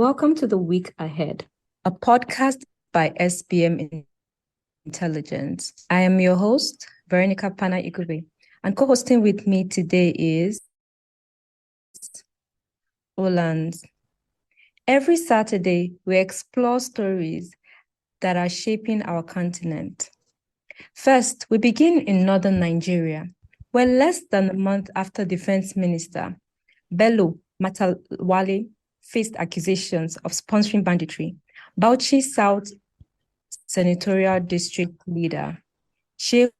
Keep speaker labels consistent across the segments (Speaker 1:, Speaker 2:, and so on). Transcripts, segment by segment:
Speaker 1: Welcome to The Week Ahead, a podcast by SBM Intelligence. I am your host, Veronica Pana Igube, and co-hosting with me today is Oland. Every Saturday, we explore stories that are shaping our continent. First, we begin in northern Nigeria, where less than a month after Defense Minister Bello Matawalle faced accusations of sponsoring banditry, Bauchi South Senatorial District Leader Sheikh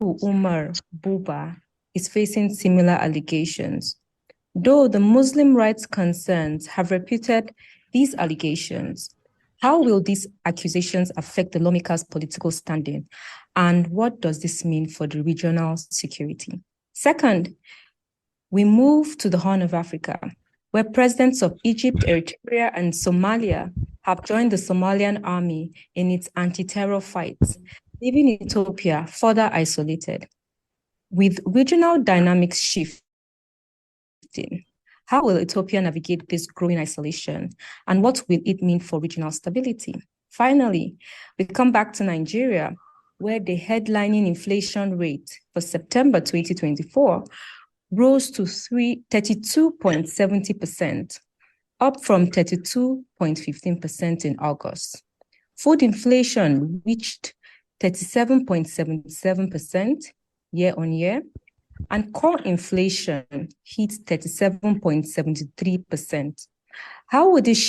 Speaker 1: Umar Buba is facing similar allegations. Though the Muslim rights concerns have repeated these allegations, how will these accusations affect the lawmakers' political standing? And what does this mean for the regional security? Second, we move to the Horn of Africa, where presidents of Egypt, Eritrea, and Somalia have joined the Somalian Army in its anti-terror fights, leaving Ethiopia further isolated. With regional dynamics shifting, how will Ethiopia navigate this growing isolation, and what will it mean for regional stability? Finally, we come back to Nigeria, where the headlining inflation rate for September 2024 rose to 32.70%, up from 32.15% in August. Food inflation reached 37.77% year on year, and core inflation hit 37.73%. How would this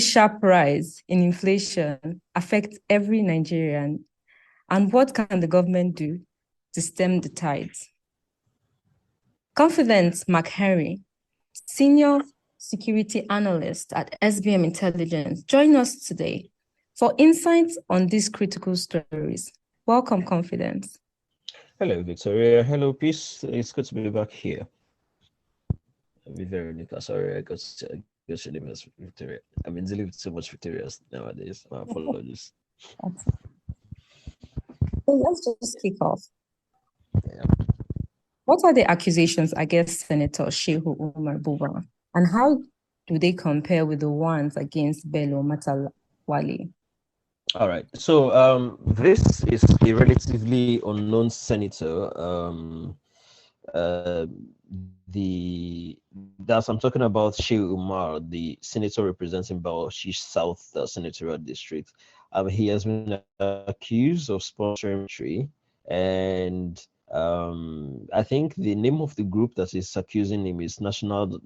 Speaker 1: sharp rise in inflation affect every Nigerian? And what can the government do to stem the tides? Confidence McHenry, Senior Security Analyst at SBM Intelligence, join us today for insights on these critical stories. Welcome, Confidence.
Speaker 2: Hello, Victoria. Hello, Peace. It's good to be back here. Veronica, sorry, I got your name as Victoria. I've been dealing with so much Victorias nowadays. My apologies.
Speaker 1: So let's just kick off.
Speaker 2: Yeah.
Speaker 1: What are the accusations against Senator Shehu Umar Buba, and how do they compare with the ones against Bello Matawalle?
Speaker 2: All right. So this is a relatively unknown senator. I'm talking about Shehu Umar, the senator representing Bauchi South Senatorial District. He has been accused of sponsoring banditry, and I think the name of the group that is accusing him is National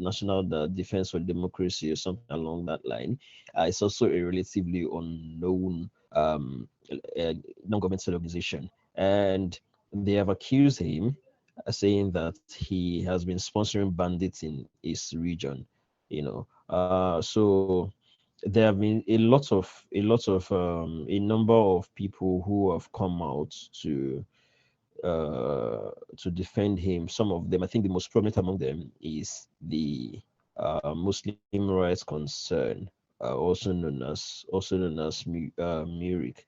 Speaker 2: Defense for Democracy or something along that line. It's also a relatively unknown non-governmental organization, and they have accused him, saying that he has been sponsoring bandits in his region. So there have been a number of people who have come out to defend him. Some of them, I think the most prominent among them is the Muslim rights concern, also known as Murik.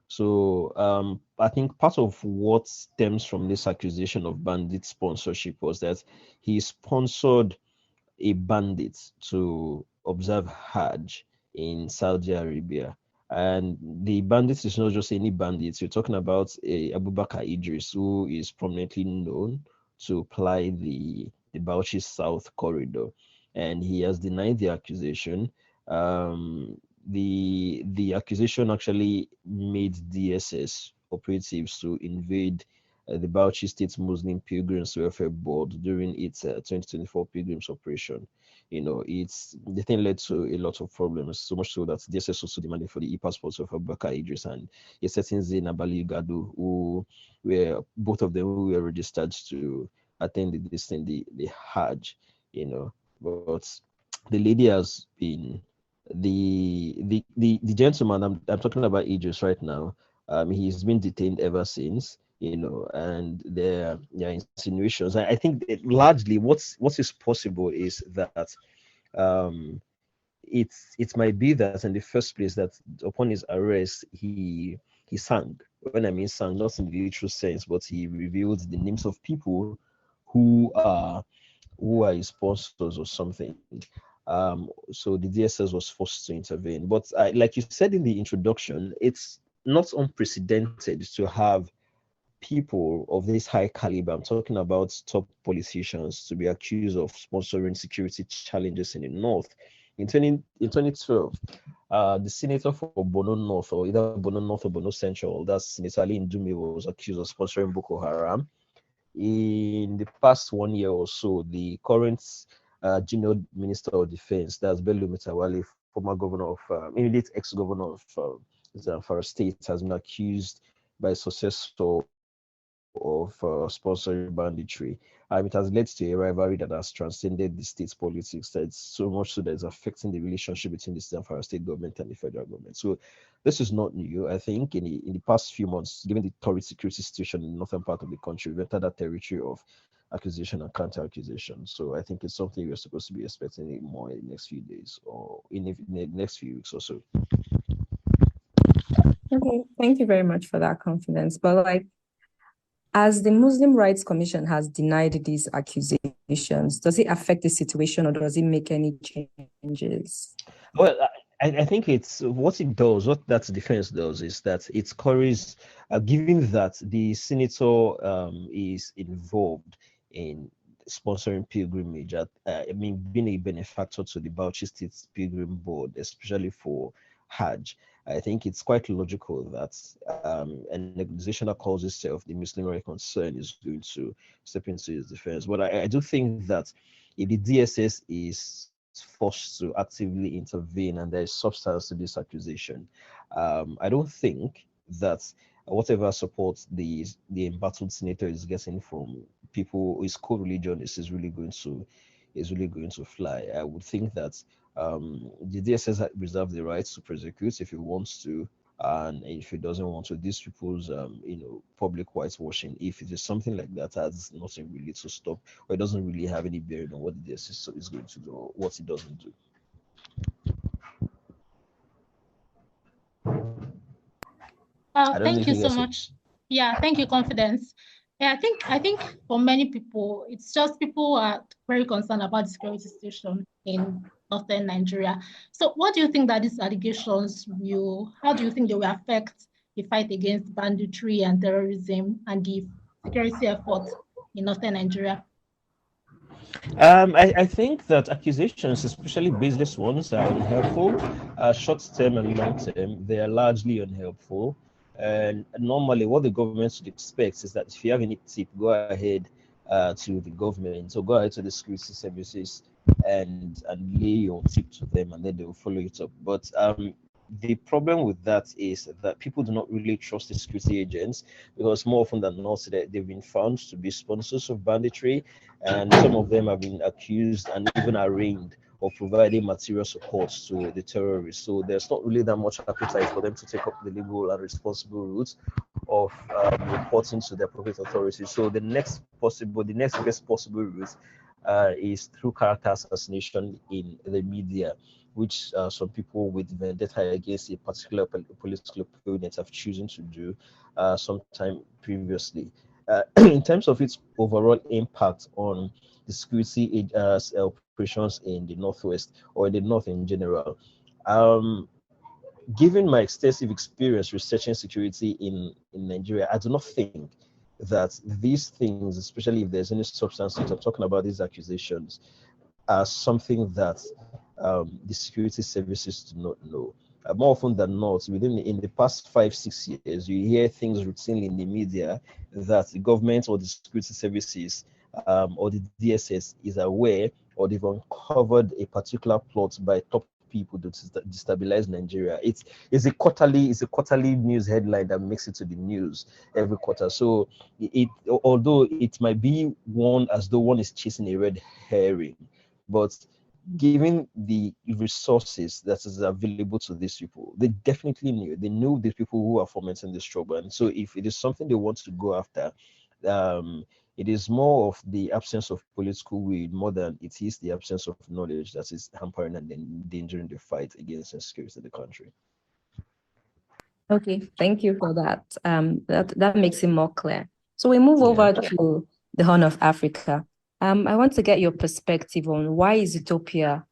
Speaker 2: So I think part of what stems from this accusation of bandit sponsorship was that he sponsored a bandit to observe Hajj in Saudi Arabia. And the bandit is not just any bandit. You're talking about Abubakar Idris, who is prominently known to ply the Bauchi South corridor. And he has denied the accusation. The accusation actually made DSS operatives to invade the Bauchi State Muslim Pilgrims Welfare Board during its 2024 Pilgrims Operation. The thing led to a lot of problems, so much so that DSS also demanded for the e-passports of Abubakar Idris and a certain Zain Abali Gado, who were both of them who were registered to attend the Hajj. But the lady has been the gentleman I'm talking about Idris right now. He's been detained ever since. And there are insinuations. I think that largely what is possible is that it might be that in the first place that upon his arrest he sang. When I mean sang, not in the literal sense, but he revealed the names of people who are his sponsors or something. So the DSS was forced to intervene. But like you said in the introduction, it's not unprecedented to have people of this high caliber, I'm talking about top politicians, to be accused of sponsoring security challenges in the north. In 2012, the senator for Bono North, or either Bono North or Bono Central, that's Senator Ali Ndume, was accused of sponsoring Boko Haram. In the past 1 year or so, the current junior minister of defense, that's Bello Mutawale, former governor of, immediate ex-governor of Zamfara State, has been accused by a successor of sponsoring banditry. It has led to a rivalry that has transcended the state's politics. That's so much so that it's affecting the relationship between the Zamfara state government and the federal government. So this is not new. I think in the past few months, given the torrid security situation in the northern part of the country, we've entered that territory of accusation and counter-accusation. So I think it's something we're supposed to be expecting more in the next few days, or in the next few weeks or so.
Speaker 1: Okay, thank you very much for that confidence. But like, as the Muslim Rights Commission has denied these accusations, does it affect the situation or does it make any changes?
Speaker 2: Well, I think it's what it does, what that defense does is that it scores, given that the senator is involved in sponsoring pilgrimage, being a benefactor to the Bauchi State Pilgrim Board, especially for Hajj. I think it's quite logical that an organization that calls itself the Muslim Right Concern is going to step into his defense. But I do think that if the DSS is forced to actively intervene and there is substance to this accusation, I don't think that whatever support the embattled senator is getting from people, his co-religionists, is really going to fly. I would think that the DSS reserve the right to prosecute if it wants to, and if it doesn't want to, these people's public whitewashing, if it is something like that, has nothing really to stop, or it doesn't really have any bearing on what the DSS is going to do or what it doesn't do.
Speaker 3: Thank you so much. Yeah, thank you, Confidence. Yeah, I think for many people, it's just people are very concerned about the security situation in northern Nigeria. So what do you think that these allegations how do you think they will affect the fight against banditry and terrorism and the security efforts in northern Nigeria?
Speaker 2: I think that accusations, especially baseless ones, are unhelpful. Short term and long term, they are largely unhelpful. And normally, what the government should expect is that if you have any tip, go ahead to the government, so go ahead to the security services and lay your tip to them, and then they will follow it up. But the problem with that is that people do not really trust the security agents, because more often than not, they've been found to be sponsors of banditry, and some of them have been accused and even arraigned of providing material support to the terrorists. So there's not really that much appetite for them to take up the legal and responsible route of reporting to the appropriate authorities. So the next best possible route is through character assassination in the media, which some people with vendetta against a particular political opponent have chosen to do sometime previously. In terms of its overall impact on the security operations in the Northwest or in the North in general, given my extensive experience researching security in Nigeria, I do not think that these things, especially if there's any substance, I'm talking about these accusations, are something that the security services do not know. More often than not, in the past 5-6 years, you hear things routinely in the media that the government or the security services or the DSS is aware, or they've uncovered a particular plot by top people to destabilize Nigeria. It's a quarterly news headline that makes it to the news every quarter. So although it might be as though one is chasing a red herring, but given the resources that is available to these people, they definitely knew. They knew these people who are fomenting this trouble. And so if it is something they want to go after, it is more of the absence of political will more than it is the absence of knowledge that is hampering and endangering the fight against insecurity in the country.
Speaker 1: Okay, thank you for that. That makes it more clear. So we move over to the Horn of Africa. I want to get your perspective on why is Ethiopia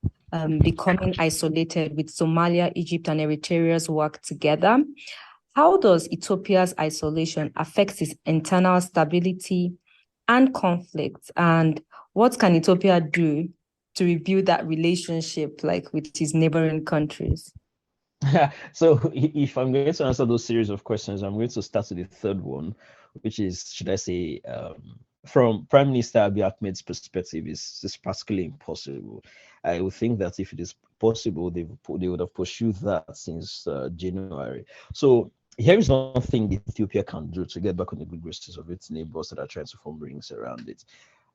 Speaker 1: becoming isolated with Somalia, Egypt, and Eritrea's work together. How does Ethiopia's isolation affect its internal stability and conflict? And what can Ethiopia do to rebuild that relationship like with its neighboring countries?
Speaker 2: So if I'm going to answer those series of questions, I'm going to start with the third one, which is, should I say, from Prime Minister Abiy Ahmed's perspective, is practically impossible. I would think that if it is possible, they would have pursued that since January. So here is one thing Ethiopia can do to get back on the good graces of its neighbors that are trying to form rings around it.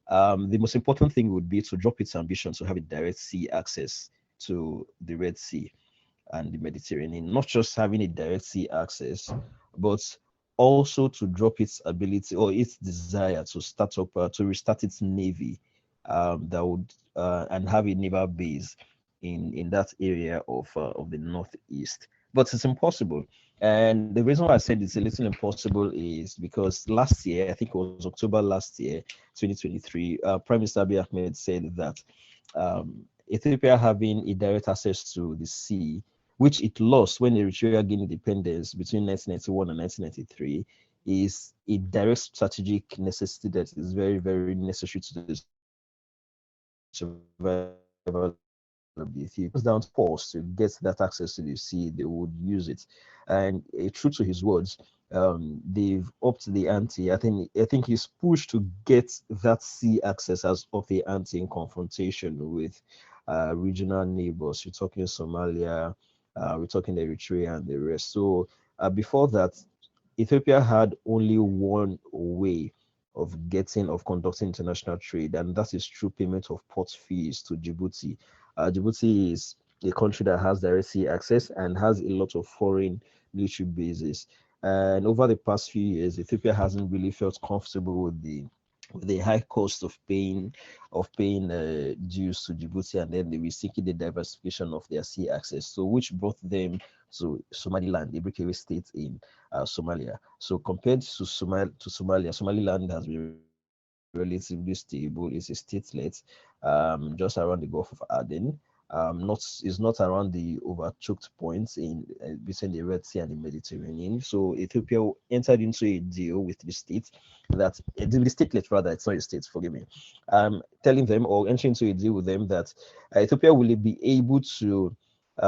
Speaker 2: The most important thing would be to drop its ambition to have a direct sea access to the Red Sea and the Mediterranean, not just having a direct sea access, but also to drop its ability or its desire to to restart its navy, that would and have a naval base in that area of the northeast. But it's impossible. And the reason why I said it's a little impossible is because last year, I think it was October last year, 2023, Prime Minister Abiy Ahmed said that Ethiopia having a direct access to the sea, which it lost when Eritrea gained independence between 1991 and 1993, is a direct strategic necessity that is very, very necessary to the survival of the Ethiopians. Down to force to get that access to the sea, they would use it. And true to his words, they've upped the ante. I think he's pushed to get that sea access as up the ante in confrontation with regional neighbors. We're talking Somalia, we're talking Eritrea and the rest. So before that, Ethiopia had only one way of conducting international trade, and that is through payment of port fees to Djibouti. Djibouti is a country that has direct sea access and has a lot of foreign military bases. And over the past few years, Ethiopia hasn't really felt comfortable with the high cost of paying dues to Djibouti, and then they were seeking the diversification of their sea access, so which brought them to Somaliland, a breakaway state in Somalia. So compared to Somalia, Somaliland has been relatively stable. It's a statelet, just around the Gulf of Aden. Not is not around the overchoked points in between the Red Sea and the Mediterranean. So Ethiopia entered into a deal with the state that the statelet, rather, it's not a state, forgive me. Telling them or entering into a deal with them that Ethiopia will be able to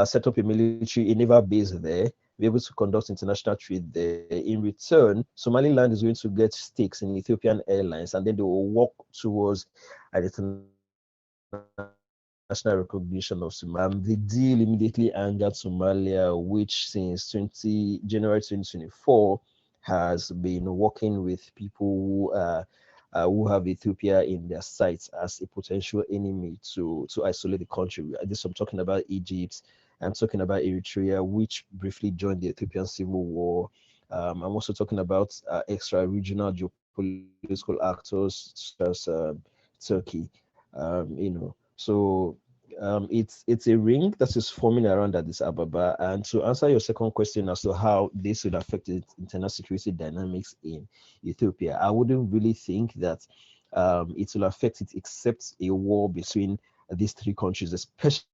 Speaker 2: set up a naval base there, be able to conduct international trade there. In return, Somaliland is going to get stakes in Ethiopian Airlines, and then they will work towards an international recognition of Somalia. The deal immediately angered Somalia, which since January 2024 has been working with people who have Ethiopia in their sights as a potential enemy to isolate the country. I'm talking about Egypt. I'm talking about Eritrea, which briefly joined the Ethiopian civil war. I'm also talking about extra-regional geopolitical actors such as Turkey. So it's a ring that is forming around Addis Ababa. And to answer your second question as to how this would affect the internal security dynamics in Ethiopia, I wouldn't really think that it will affect it, except a war between these three countries, especially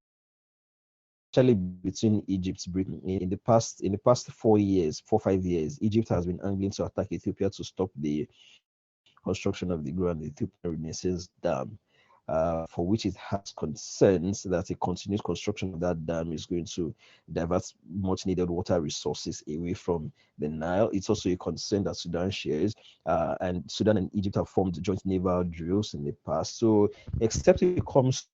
Speaker 2: between Egypt, Britain. In the past 4-5 years, Egypt has been angling to attack Ethiopia to stop the construction of the Grand Ethiopian Renaissance Dam, for which it has concerns that a continued construction of that dam is going to divert much needed water resources away from the Nile. It's also a concern that Sudan shares, and Sudan and Egypt have formed joint naval drills in the past. So except it comes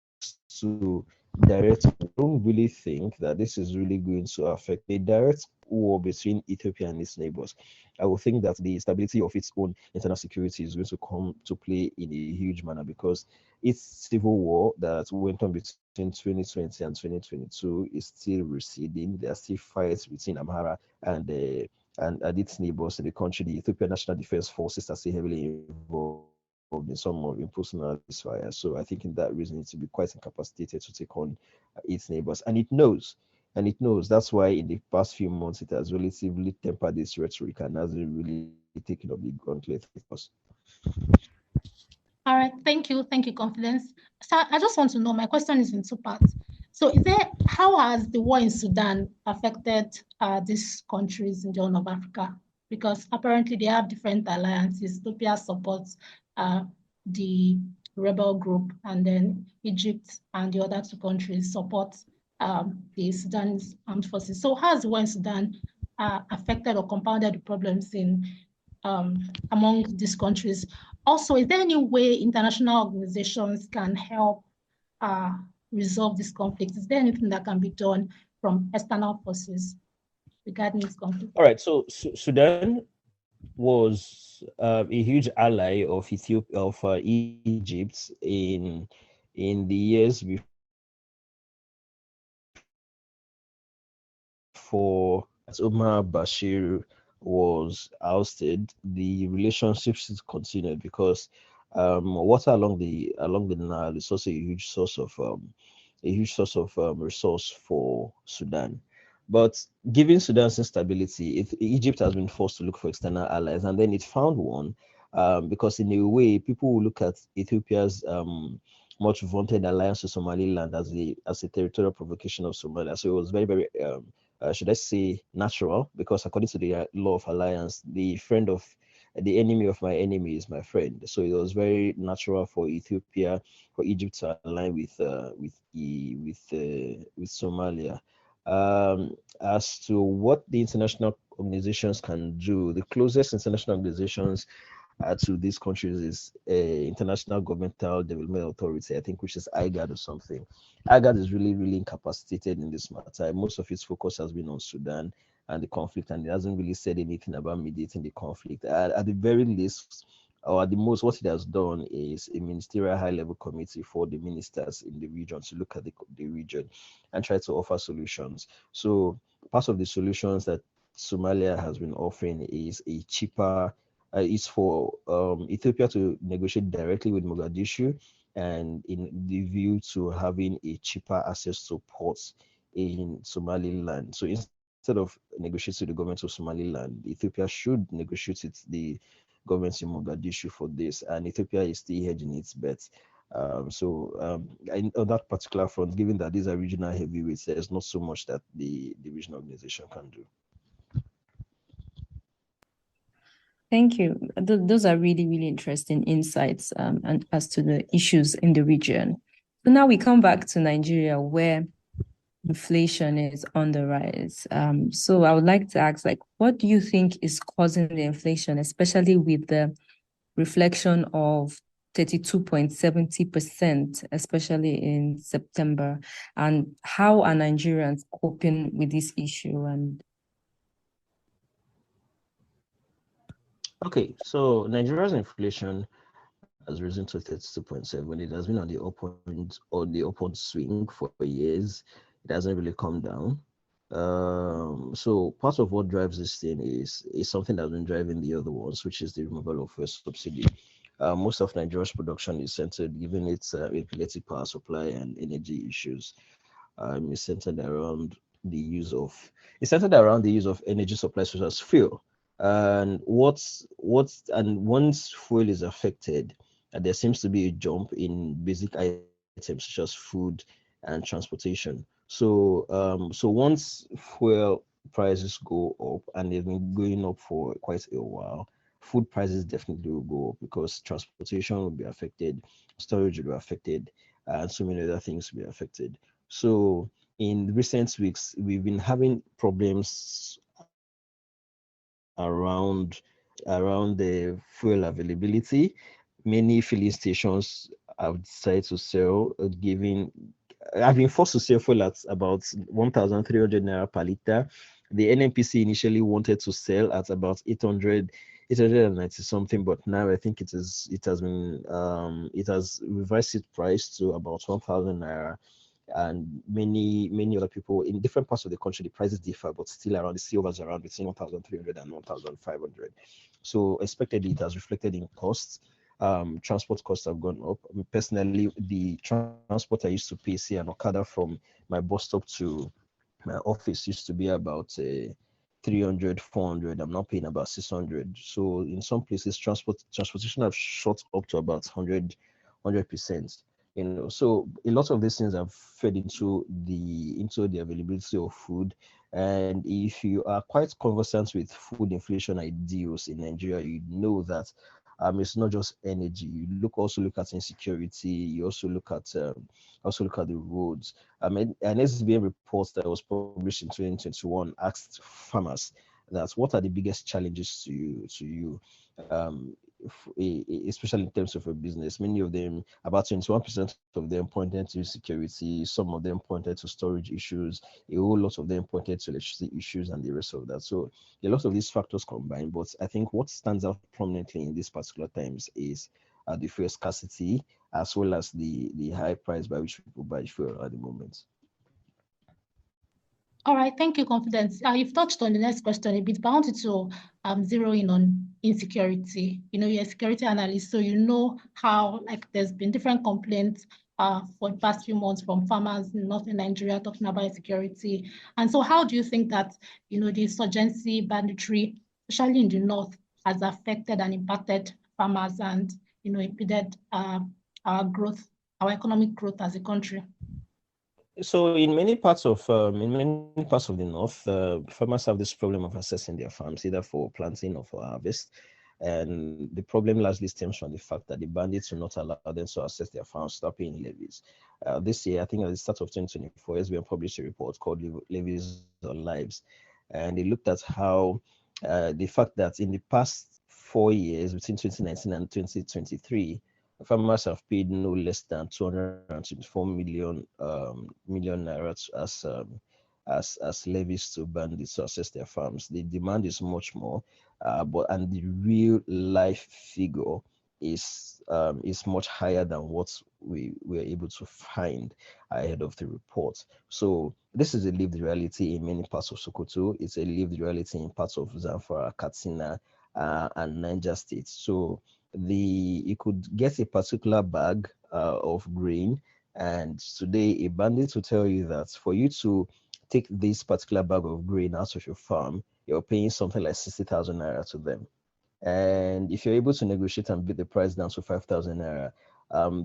Speaker 2: to direct, I don't really think that this is really going to affect the direct war between Ethiopia and its neighbors. I would think that the stability of its own internal security is going to come to play in a huge manner, because its civil war that went on between 2020 and 2022 is still receding. There are still fights between Amhara and its neighbors in the country. The Ethiopian National Defense Forces are still heavily involved in some of personal ceasefire. So I think in that reason it's to be quite incapacitated to take on its neighbors, and it knows. That's why in the past few months it has relatively tempered its rhetoric and hasn't really taken up the gauntlet with us.
Speaker 3: All right, thank you, Confidence. So I just want to know, my question is in two parts. So how has the war in Sudan affected these countries in the Horn of Africa? Because apparently they have different alliances. Ethiopia supports the rebel group, and then Egypt and the other two countries support the Sudanese armed forces. So how has the war in Sudan affected or compounded the problems among these countries? Also, is there any way international organizations can help resolve this conflict? Is there anything that can be done from external forces regarding this conflict?
Speaker 2: All right, so Sudan was a huge ally of Ethiopia, of Egypt in the years before Omar Bashir was ousted. The relationships continued because water along the Nile is also a huge source of resource for Sudan. But given Sudan's instability, Egypt has been forced to look for external allies, and then it found one because, in a way, people will look at Ethiopia's much vaunted alliance to Somaliland as a territorial provocation of Somalia. So it was very, very, should I say, natural, because according to the law of alliance, the enemy of my enemy is my friend. So it was very natural for Egypt to align with Somalia. As to what the international organizations can do, the closest international organizations to these countries is International Governmental Development Authority, I think, which is IGAD or something. IGAD is really, really incapacitated in this matter. Most of its focus has been on Sudan and the conflict, and it hasn't really said anything about mediating the conflict. At the very least, or at the most, what it has done is a ministerial high-level committee for the ministers in the region to look at the region and try to offer solutions. So part of the solutions that Somalia has been offering is a cheaper is for Ethiopia to negotiate directly with Mogadishu, and in the view to having a cheaper access to ports in Somaliland. So instead of negotiating with the government of Somaliland, Ethiopia should negotiate with the governments in Mogadishu for this, and Ethiopia is still hedging its bets. On that particular front, given that these are regional heavyweights, there's not so much that the regional organization can do.
Speaker 1: Thank you. Those are really, really interesting insights and as to the issues in the region. So now we come back to Nigeria, where inflation is on the rise. So I would like to ask, what do you think is causing the inflation, especially with the reflection of 32.70%, especially in September, and how are Nigerians coping with this issue?
Speaker 2: Okay, so Nigeria's inflation has risen to 32.7. It has been on the upward swing for years. It hasn't really come down. So part of what drives this thing is something that's been driving the other ones, which is the removal of fuel subsidy. Most of Nigeria's production is centered, given its electric power supply and energy issues, is centered around the use of energy supplies such as fuel. And once fuel is affected, there seems to be a jump in basic items such as food and transportation. So once fuel prices go up, and they've been going up for quite a while, food prices definitely will go up because transportation will be affected, storage will be affected, and so many other things will be affected. So in recent weeks, we've been having problems around the fuel availability. Many filling stations have decided to sell, I've been forced to sell fuel at about 1,300 naira per liter. The NNPC initially wanted to sell at about 890 something, but now I think it has revised its price to about 1,000 naira. And many other people in different parts of the country, the prices differ, but still around the silvers around between 1,300 and 1,500. So expectedly, it has reflected in costs. Transport costs have gone up. Personally, the transport I used to pay, say, an Okada from my bus stop to my office used to be about 300, 400. I'm now paying about 600. So in some places, transportation have shot up to about 100%. So a lot of these things have fed into the availability of food. And if you are quite conversant with food inflation ideals in Nigeria, you know that it's not just energy. You also look at insecurity. You also look at the roads. An SBM report that was published in 2021 asked farmers that what are the biggest challenges to you, especially in terms of a business. Many of them, about 21% of them, pointed to security. Some of them pointed to storage issues. A whole lot of them pointed to electricity issues and the rest of that. So a lot of these factors combined. But I think what stands out prominently in these particular times is the fuel scarcity, as well as the high price by which people buy fuel at the moment.
Speaker 3: All right, thank you, Confidence. You've touched on the next question a bit, but I wanted to zero in on insecurity. You're a security analyst, so you know how there's been different complaints for the past few months from farmers in northern Nigeria talking about insecurity. And so how do you think that, the insurgency, banditry, especially in the north, has affected and impacted farmers and, impeded our growth, our economic growth as a country?
Speaker 2: So in many parts of the north, farmers have this problem of accessing their farms either for planting or for harvest, and the problem largely stems from the fact that the bandits will not allow them to access their farms, stop paying levies. This year, I think at the start of 2024, SBM published a report called "Levies on Lives," and they looked at how the fact that in the past 4 years, between 2019 and 2023. Farmers have paid no less than 224 million naira as levies to bandits to access their farms. The demand is much more, and the real life figure is much higher than what we were able to find ahead of the report. So this is a lived reality in many parts of Sokoto. It's a lived reality in parts of Zamfara, Katsina, and Niger State. So you could get a particular bag of grain, and today a bandit will tell you that for you to take this particular bag of grain out of your farm, you're paying something like 60,000 naira to them. And if you're able to negotiate and beat the price down to 5,000 naira,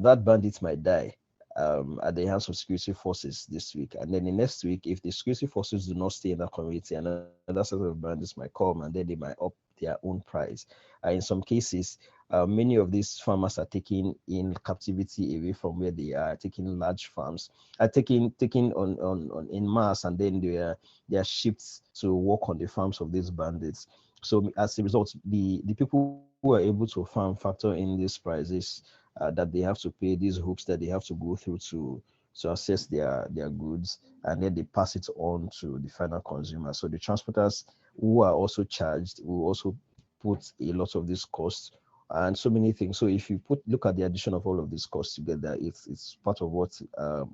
Speaker 2: that bandit might die at the hands of security forces this week. And then the next week, if the security forces do not stay in that community, another set of bandits might come and then they might up their own price. In some cases, many of these farmers are taken in captivity away from where they are, taking large farms, are taken on in mass, and then they are shipped to work on the farms of these bandits. So as a result, the people who are able to farm factor in these prices that they have to pay, these hoops that they have to go through to access their goods, and then they pass it on to the final consumer. So the transporters who are also charged will also put a lot of this costs and so many things. So if you look at the addition of all of these costs together, it's part of what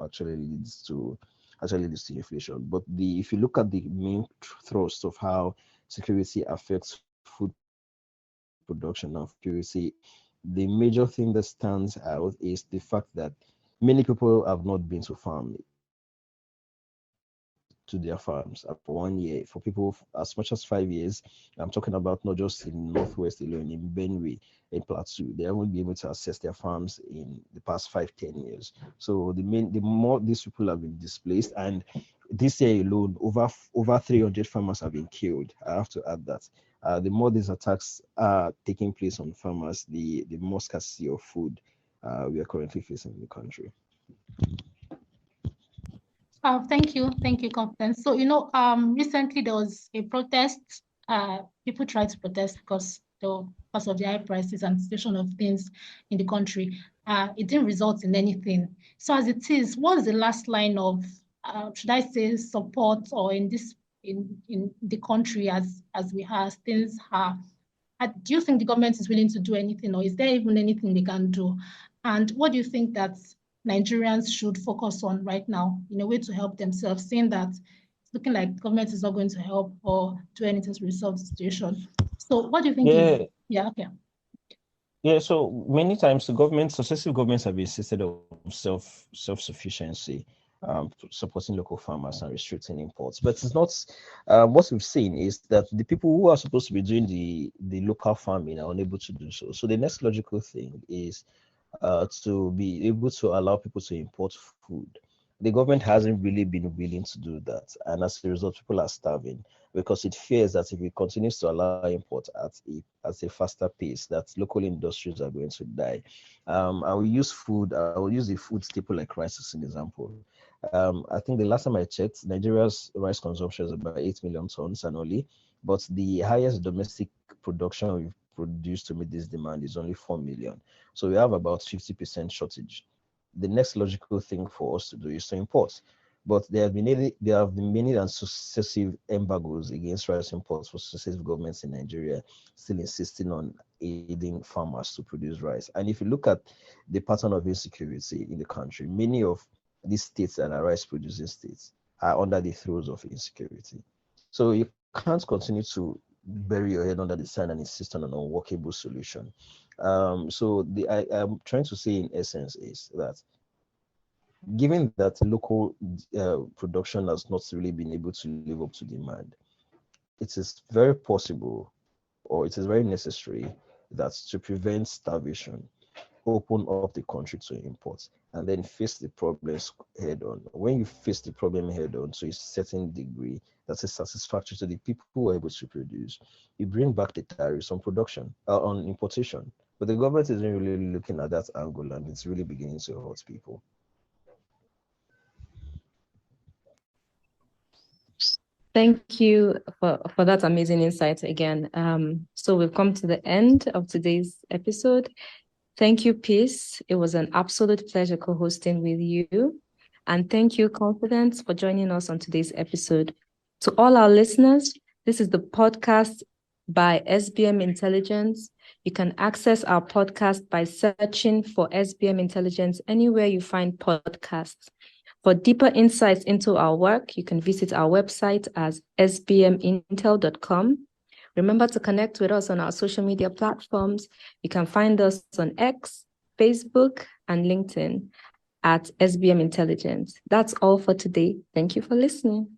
Speaker 2: actually leads to inflation. But if you look at the main thrust of how security affects food production and security, the major thing that stands out is the fact that many people have not been to farm to their farms for 1 year. For people as much as 5 years, I'm talking about not just in Northwest alone, in Benue, in Plateau, they haven't been able to access their farms in the past 5-10 years. So the more these people have been displaced, and this year alone, over 300 farmers have been killed. I have to add that. The more these attacks are taking place on farmers, the more scarcity of food we are currently facing in the country.
Speaker 3: Thank you, Confidence. So, recently there was a protest. People tried to protest because of the high prices and situation of things in the country. It didn't result in anything. So, as it is, what's the last line of, should I say, support, or in the country as we have things are? Do you think the government is willing to do anything, or is there even anything they can do? And what do you think that Nigerians should focus on right now in a way to help themselves, seeing that it's looking like government is not going to help or do anything to resolve the situation? So what do you think is, okay.
Speaker 2: Yeah, so many times successive governments have insisted on self-sufficiency, supporting local farmers and restricting imports. But it's not, what we've seen is that the people who are supposed to be doing the local farming are unable to do so. So the next logical thing is to be able to allow people to import food. The government hasn't really been willing to do that, and as a result, people are starving because it fears that if it continues to allow import at a faster pace, that local industries are going to die. I will use food. I will use the food staple like rice as an example. I think the last time I checked, Nigeria's rice consumption is about 8 million tons annually, but the highest domestic production we've produced to meet this demand is only 4 million. So we have about 50% shortage. The next logical thing for us to do is to import. But there have been many and successive embargoes against rice imports for successive governments in Nigeria, still insisting on aiding farmers to produce rice. And if you look at the pattern of insecurity in the country, many of these states that are rice producing states are under the throes of insecurity. So you can't continue to bury your head under the sand and insist on an unworkable solution. I'm trying to say in essence is that given that local production has not really been able to live up to demand, it is very possible or it is very necessary that to prevent starvation, open up the country to imports and then face the problems head on. When you face the problem head on to a certain degree that is satisfactory to the people who are able to produce, you bring back the tariffs on production, on importation. But the government isn't really looking at that angle and it's really beginning to hurt people.
Speaker 1: Thank you for that amazing insight again. So we've come to the end of today's episode. Thank you, Peace. It was an absolute pleasure co-hosting with you. And thank you, Confidence, for joining us on today's episode. To all our listeners, this is the podcast by SBM Intelligence. You can access our podcast by searching for SBM Intelligence anywhere you find podcasts. For deeper insights into our work, you can visit our website as sbmintel.com. Remember to connect with us on our social media platforms. You can find us on X, Facebook, and LinkedIn at SBM Intelligence. That's all for today. Thank you for listening.